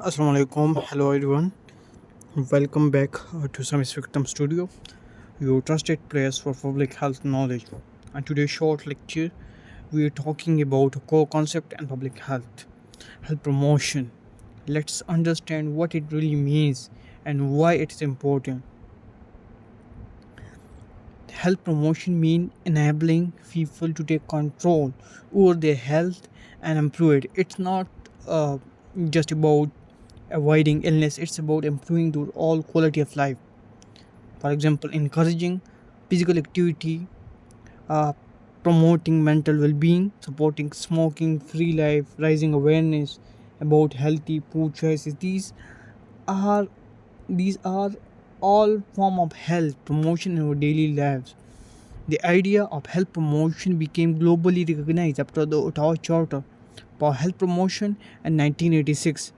Assalamu alaikum. Hello everyone. Welcome back to SamiSpectrumStudio, your trusted place for public health knowledge. And today's short lecture, we are talking about a core concept in public health promotion. Let's understand what it really means and why it is important. Health promotion means enabling people to take control over their health and improve it. It's not just about avoiding illness, it's about improving the all quality of life. For example, encouraging physical activity, uh, promoting mental well-being, supporting smoking-free life, raising awareness about healthy food choices. Are these are all form of health promotion in our daily lives. The idea of health promotion became globally recognized after the Ottawa Charter for health promotion in 1986.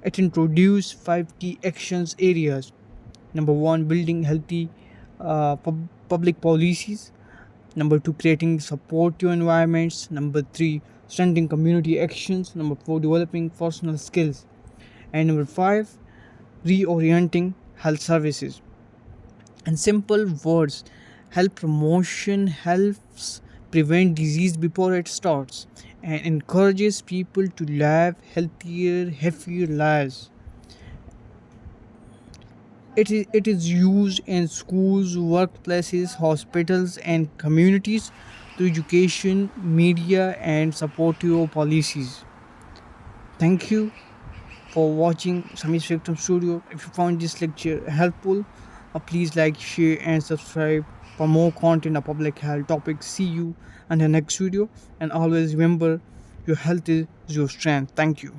It introduced five key actions areas. Number one, building healthy public policies. Number two, creating supportive environments. Number three, strengthening community actions. Number four, developing personal skills. And number five, reorienting health services. In simple words, health promotion helps prevent disease before it starts and encourages people to live healthier, happier lives. It is used in schools, workplaces, hospitals, and communities through education, media, and supportive policies. Thank you for watching SamiSpectrumStudio. If you found this lecture helpful, please like, share, and subscribe for more content on public health topics. See you in the next video, and always remember your health is your strength. Thank you.